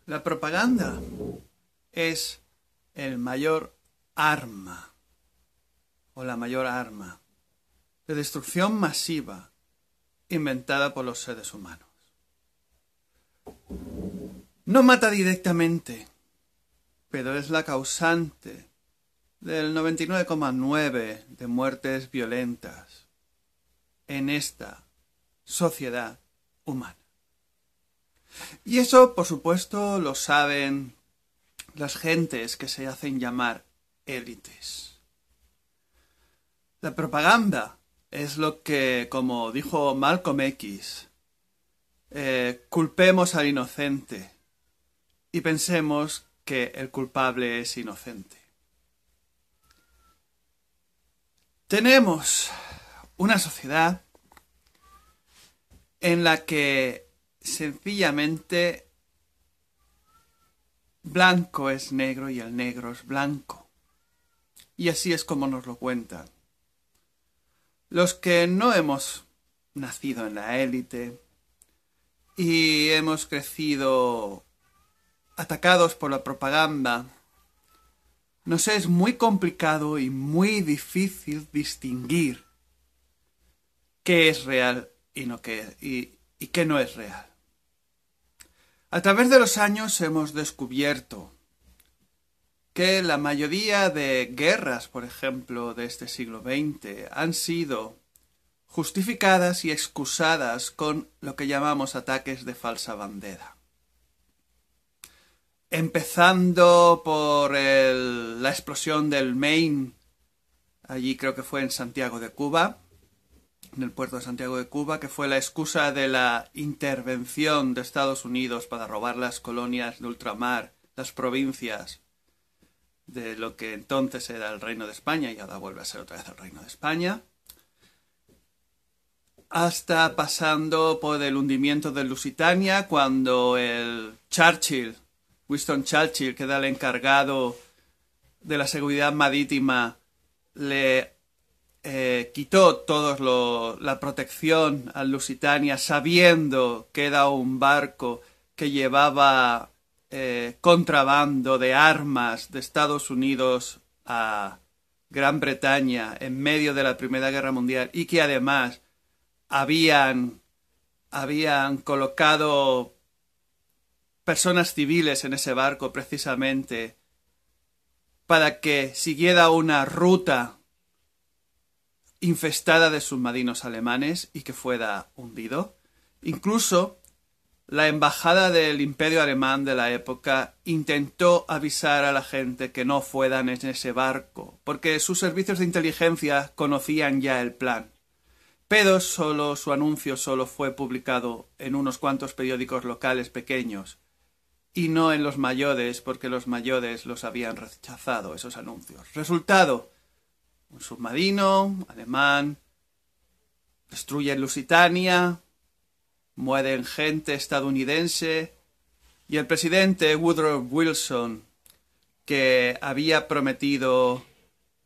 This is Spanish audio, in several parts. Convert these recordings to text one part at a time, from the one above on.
La propaganda es el mayor arma, o la mayor arma, de destrucción masiva inventada por los seres humanos. No mata directamente, pero es la causante del 99,9% de muertes violentas en esta sociedad humana. Y eso, por supuesto, lo saben las gentes que se hacen llamar élites. La propaganda es lo que, como dijo Malcolm X, culpemos al inocente y pensemos que el culpable es inocente. Tenemos una sociedad en la que sencillamente blanco es negro y el negro es blanco. Y así es como nos lo cuentan. Los que no hemos nacido en la élite y hemos crecido atacados por la propaganda, nos es muy complicado y muy difícil distinguir qué es real y qué no es real. A través de los años hemos descubierto que la mayoría de guerras, por ejemplo, de este siglo XX, han sido justificadas y excusadas con lo que llamamos ataques de falsa bandera. Empezando por la explosión del Maine, allí creo que fue en Santiago de Cuba, en el puerto de Santiago de Cuba, que fue la excusa de la intervención de Estados Unidos para robar las colonias de ultramar, las provincias de lo que entonces era el Reino de España y ahora vuelve a ser otra vez el Reino de España, hasta pasando por el hundimiento de Lusitania, cuando Winston Churchill, que era el encargado de la seguridad marítima, le quitó toda la protección al Lusitania, sabiendo que era un barco que llevaba contrabando de armas de Estados Unidos a Gran Bretaña en medio de la Primera Guerra Mundial y que además habían colocado personas civiles en ese barco precisamente para que siguiera una ruta infestada de submarinos alemanes y que fuera hundido. Incluso la embajada del Imperio Alemán de la época intentó avisar a la gente que no fueran en ese barco, porque sus servicios de inteligencia conocían ya el plan. Pero su anuncio solo fue publicado en unos cuantos periódicos locales pequeños y no en los mayores, porque los mayores los habían rechazado, esos anuncios. Resultado: un submarino alemán destruye Lusitania, mueren gente estadounidense y el presidente Woodrow Wilson, que había prometido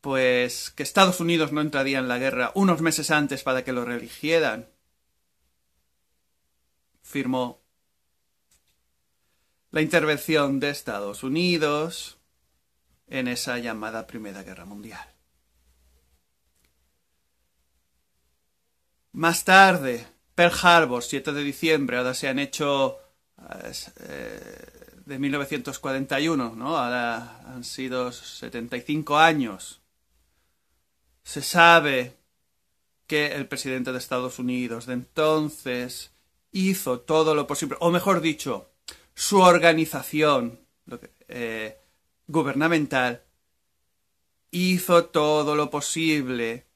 pues que Estados Unidos no entraría en la guerra unos meses antes para que lo reeligieran, firmó la intervención de Estados Unidos en esa llamada Primera Guerra Mundial. Más tarde, Pearl Harbor, 7 de diciembre, ahora se han hecho de 1941, ¿no? Ahora han sido 75 años. Se sabe que el presidente de Estados Unidos de entonces hizo todo lo posible, o mejor dicho, su organización gubernamental hizo todo lo posible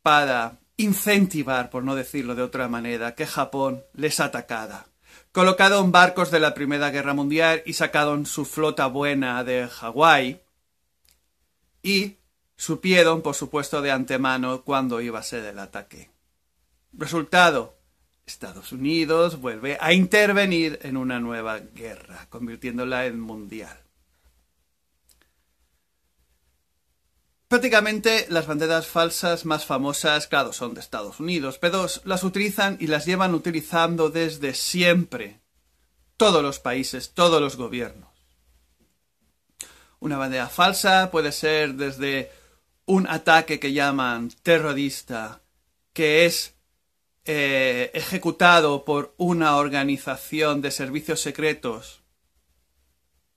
para incentivar, por no decirlo de otra manera, que Japón les atacara. Colocaron barcos de la Primera Guerra Mundial y sacaron su flota buena de Hawái y supieron, por supuesto, de antemano cuándo iba a ser el ataque. Resultado: Estados Unidos vuelve a intervenir en una nueva guerra, convirtiéndola en mundial. Prácticamente las banderas falsas más famosas, claro, son de Estados Unidos, pero las utilizan y las llevan utilizando desde siempre todos los países, todos los gobiernos. Una bandera falsa puede ser desde un ataque que llaman terrorista, que es ejecutado por una organización de servicios secretos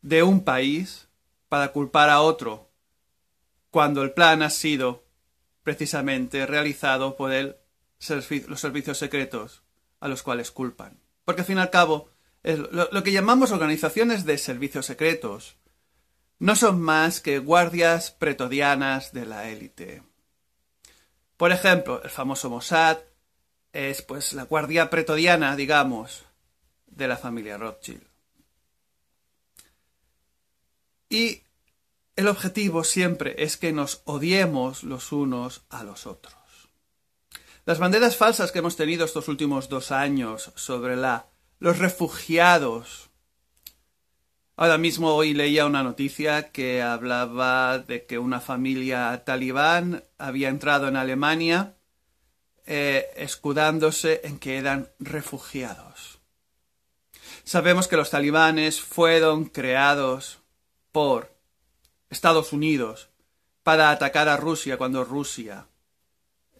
de un país para culpar a otro, cuando el plan ha sido precisamente realizado por los servicios secretos a los cuales culpan. Porque al fin y al cabo, lo que llamamos organizaciones de servicios secretos no son más que guardias pretorianas de la élite. Por ejemplo, el famoso Mossad es pues la guardia pretoriana, digamos, de la familia Rothschild. Y el objetivo siempre es que nos odiemos los unos a los otros. Las banderas falsas que hemos tenido estos últimos 2 años sobre los refugiados. Ahora mismo hoy leía una noticia que hablaba de que una familia talibán había entrado en Alemania escudándose en que eran refugiados. Sabemos que los talibanes fueron creados por Estados Unidos para atacar a Rusia cuando Rusia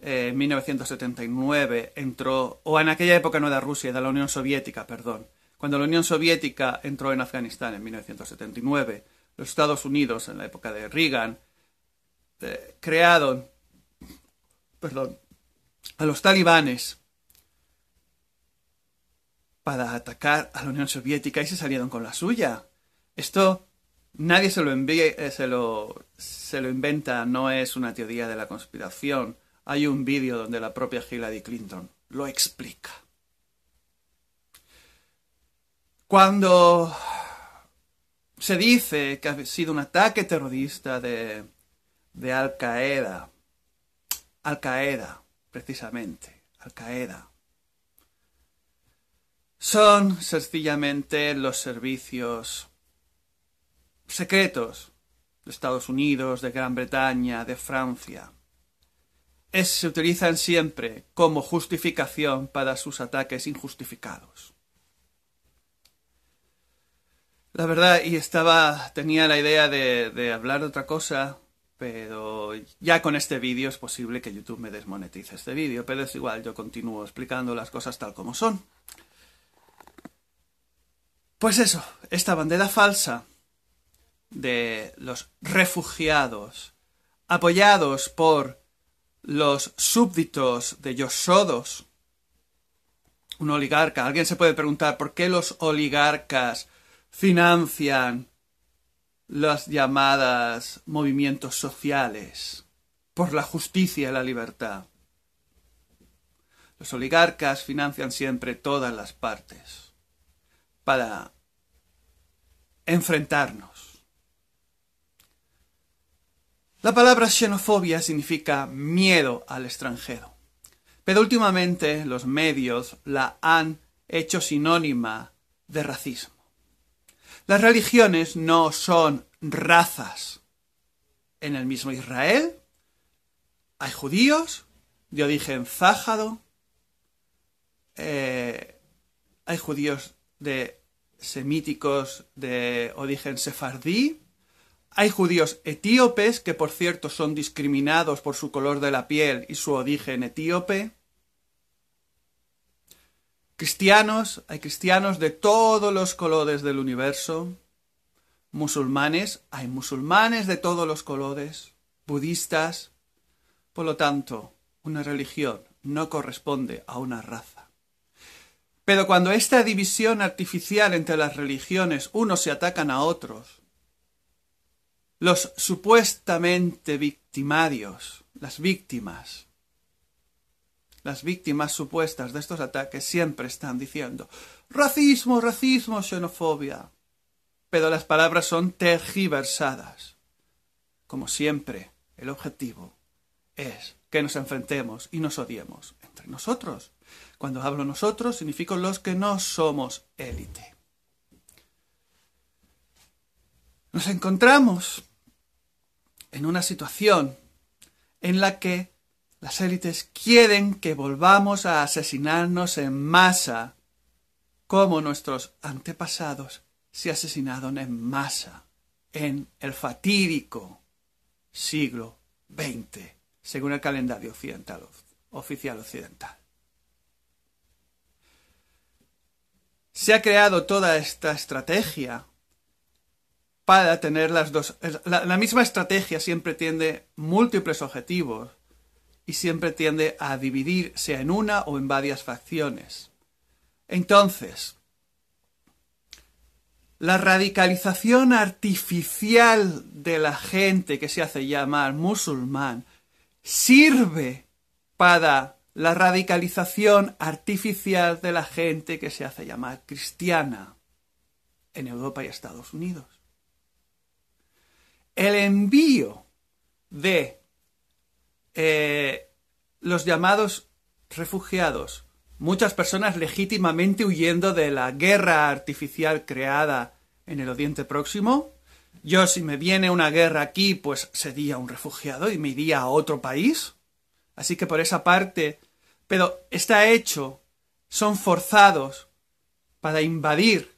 en 1979 entró, o en aquella época no era Rusia, era la Unión Soviética, perdón. Cuando la Unión Soviética entró en Afganistán en 1979, los Estados Unidos, en la época de Reagan, crearon a los talibanes para atacar a la Unión Soviética y se salieron con la suya. Esto nadie se lo inventa, no es una teoría de la conspiración. Hay un vídeo donde la propia Hillary Clinton lo explica. Cuando se dice que ha sido un ataque terrorista de Al-Qaeda, precisamente, Al-Qaeda, son sencillamente los servicios secretos de Estados Unidos, de Gran Bretaña, de Francia. Se utilizan siempre como justificación para sus ataques injustificados. La verdad, tenía la idea de hablar de otra cosa, pero ya con este vídeo es posible que YouTube me desmonetice este vídeo, pero es igual, yo continúo explicando las cosas tal como son. Pues eso, esta bandera falsa de los refugiados, apoyados por los súbditos de George Soros, un oligarca. Alguien se puede preguntar por qué los oligarcas financian las llamadas movimientos sociales por la justicia y la libertad. Los oligarcas financian siempre todas las partes para enfrentarnos. La palabra xenofobia significa miedo al extranjero, pero últimamente los medios la han hecho sinónima de racismo. Las religiones no son razas. En el mismo Israel hay judíos de origen zájaro, hay judíos semíticos de origen sefardí, hay judíos etíopes que, por cierto, son discriminados por su color de la piel y su origen etíope. Hay cristianos de todos los colores del universo. Musulmanes, hay musulmanes de todos los colores. Budistas. Por lo tanto, una religión no corresponde a una raza. Pero cuando esta división artificial entre las religiones, unos se atacan a otros, los supuestamente victimarios, las víctimas supuestas de estos ataques siempre están diciendo racismo, racismo, xenofobia. Pero las palabras son tergiversadas. Como siempre, el objetivo es que nos enfrentemos y nos odiemos entre nosotros. Cuando hablo nosotros, significo los que no somos élite. Nos encontramos en una situación en la que las élites quieren que volvamos a asesinarnos en masa cómo nuestros antepasados se asesinaron en masa en el fatídico siglo XX, según el calendario oficial occidental. Se ha creado toda esta estrategia para tener las dos. La misma estrategia siempre tiene múltiples objetivos y siempre tiende a dividirse en una o en varias facciones. Entonces, la radicalización artificial de la gente que se hace llamar musulmán sirve para la radicalización artificial de la gente que se hace llamar cristiana en Europa y Estados Unidos. El envío de los llamados refugiados, muchas personas legítimamente huyendo de la guerra artificial creada en el Oriente Próximo. Yo, si me viene una guerra aquí, pues sería un refugiado y me iría a otro país. Así que por esa parte, pero está hecho, son forzados para invadir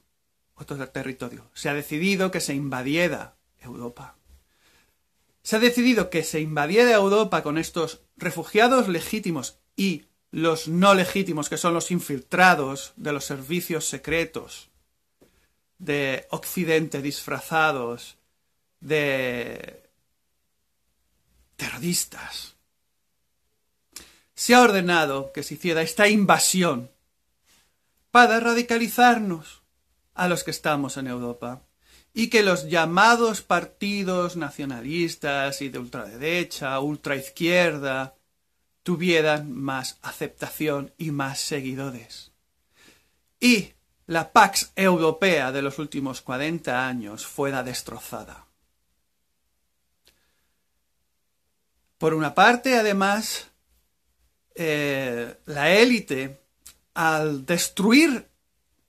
otro territorio. Se ha decidido que se invadiera Europa. Se ha decidido que se invadiera Europa con estos refugiados legítimos y los no legítimos, que son los infiltrados de los servicios secretos de Occidente disfrazados de terroristas. Se ha ordenado que se hiciera esta invasión para radicalizarnos a los que estamos en Europa y que los llamados partidos nacionalistas y de ultraderecha, ultraizquierda, tuvieran más aceptación y más seguidores. Y la Pax Europea de los últimos 40 años fuera destrozada. Por una parte, además, la élite, al destruir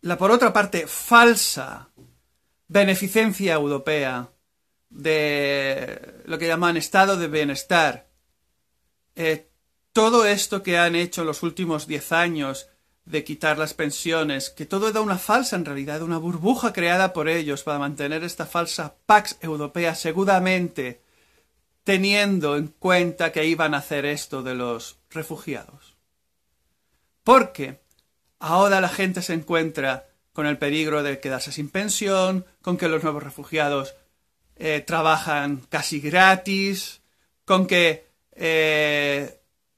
la, por otra parte, falsa beneficencia europea de lo que llaman estado de bienestar, todo esto que han hecho en los últimos 10 años de quitar las pensiones, que todo era una falsa en realidad, una burbuja creada por ellos para mantener esta falsa Pax Europea, seguramente teniendo en cuenta que iban a hacer esto de los refugiados. Porque ahora la gente se encuentra con el peligro de quedarse sin pensión, con que los nuevos refugiados trabajan casi gratis, con que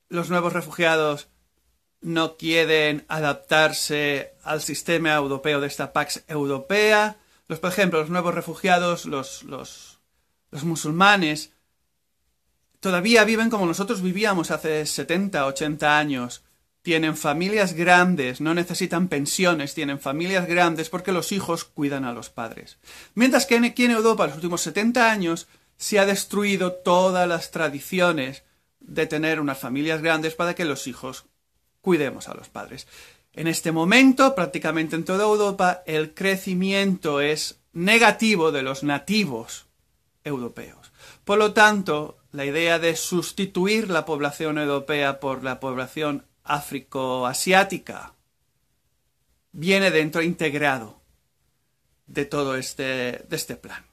los nuevos refugiados no quieren adaptarse al sistema europeo de esta Pax Europea. Por ejemplo, los nuevos refugiados, los musulmanes, todavía viven como nosotros vivíamos hace 70, 80 años. Tienen familias grandes, no necesitan pensiones, tienen familias grandes porque los hijos cuidan a los padres. Mientras que aquí en Europa, en los últimos 70 años, se ha destruido todas las tradiciones de tener unas familias grandes para que los hijos cuidemos a los padres. En este momento, prácticamente en toda Europa, el crecimiento es negativo de los nativos europeos. Por lo tanto, la idea de sustituir la población europea por la población africo-asiática viene dentro integrado de todo este plan.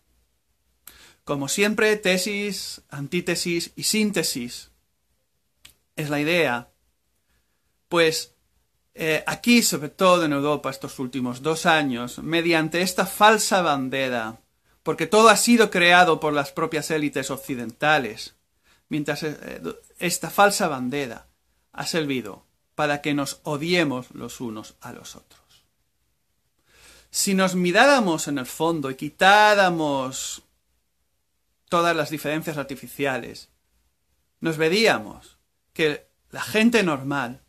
Como siempre, tesis, antítesis y síntesis es la idea. Pues aquí, sobre todo en Europa, estos últimos 2 años, mediante esta falsa bandera, porque todo ha sido creado por las propias élites occidentales, mientras esta falsa bandera ha servido para que nos odiemos los unos a los otros. Si nos miráramos en el fondo y quitáramos todas las diferencias artificiales, nos veríamos que la gente normal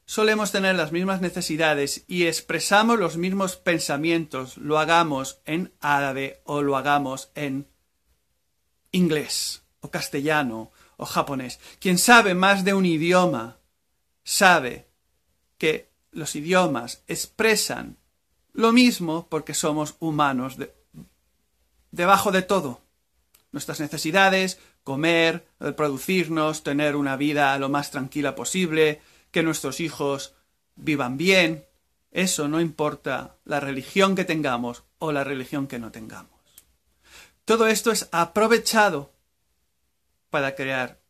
solemos tener las mismas necesidades y expresamos los mismos pensamientos, lo hagamos en árabe o lo hagamos en inglés o castellano o japonés. Quien sabe más de un idioma sabe que los idiomas expresan lo mismo porque somos humanos debajo de todo. Nuestras necesidades, comer, reproducirnos, tener una vida lo más tranquila posible, que nuestros hijos vivan bien, Eso no importa la religión que tengamos o la religión que no tengamos. Todo esto es aprovechado para crear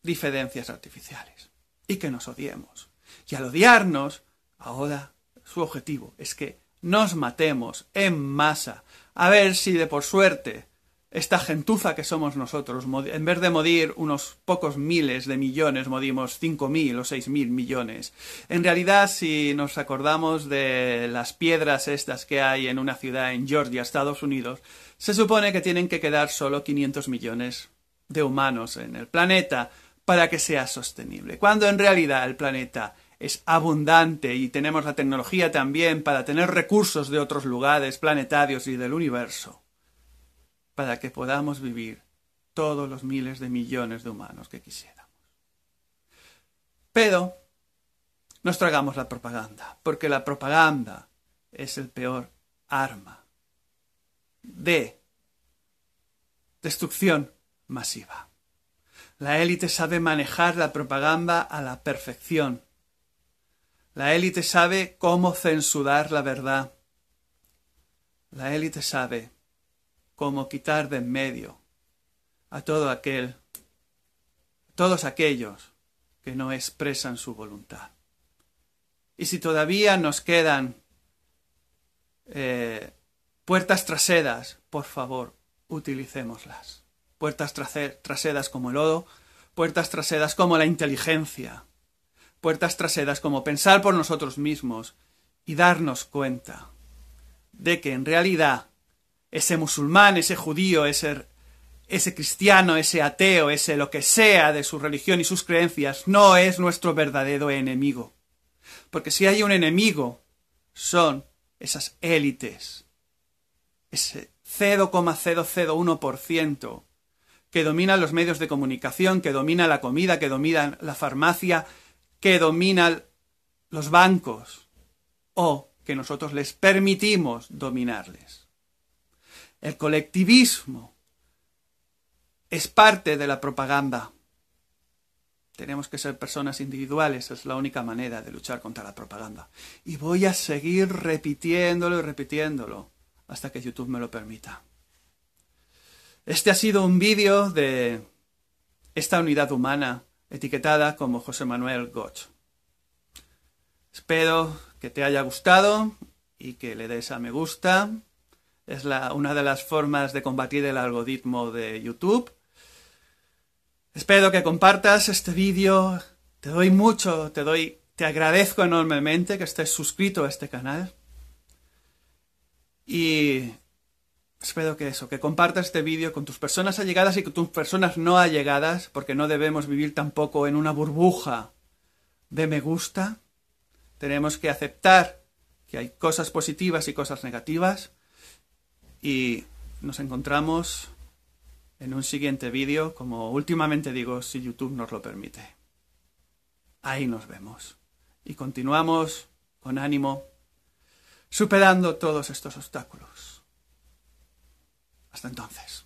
diferencias artificiales y que nos odiemos. Y al odiarnos, ahora su objetivo es que nos matemos en masa, a ver si de por suerte esta gentuza que somos nosotros, en vez de morir unos pocos miles de millones, morimos 5.000 o 6.000 millones. En realidad, si nos acordamos de las piedras estas que hay en una ciudad en Georgia, Estados Unidos, se supone que tienen que quedar solo 500 millones de humanos en el planeta para que sea sostenible, cuando en realidad el planeta es abundante y tenemos la tecnología también para tener recursos de otros lugares planetarios y del universo, para que podamos vivir todos los miles de millones de humanos que quisiéramos. Pero nos tragamos la propaganda, porque la propaganda es el peor arma de destrucción masiva. La élite sabe manejar la propaganda a la perfección. La élite sabe cómo censurar la verdad. La élite sabe cómo quitar de en medio a todos aquellos que no expresan su voluntad. Y si todavía nos quedan puertas traseras, por favor, utilicémoslas. Puertas traseras como el lodo, puertas traseras como la inteligencia, puertas traseras como pensar por nosotros mismos y darnos cuenta de que en realidad ese musulmán, ese judío, ese cristiano, ese ateo, ese lo que sea de su religión y sus creencias, no es nuestro verdadero enemigo. Porque si hay un enemigo, son esas élites, ese 0,001% que dominan los medios de comunicación, que domina la comida, que domina la farmacia, que dominan los bancos, o que nosotros les permitimos dominarles. El colectivismo es parte de la propaganda. Tenemos que ser personas individuales, es la única manera de luchar contra la propaganda. Y voy a seguir repitiéndolo y repitiéndolo hasta que YouTube me lo permita. Este ha sido un vídeo de esta unidad humana etiquetada como José Manuel Goch. Espero que te haya gustado y que le des a me gusta. Es una de las formas de combatir el algoritmo de YouTube. Espero que compartas este vídeo. Te agradezco enormemente que estés suscrito a este canal. Y espero que compartas este vídeo con tus personas allegadas y con tus personas no allegadas, porque no debemos vivir tampoco en una burbuja de me gusta. Tenemos que aceptar que hay cosas positivas y cosas negativas. Y nos encontramos en un siguiente vídeo, como últimamente digo, si YouTube nos lo permite. Ahí nos vemos. Y continuamos con ánimo, superando todos estos obstáculos. Hasta entonces.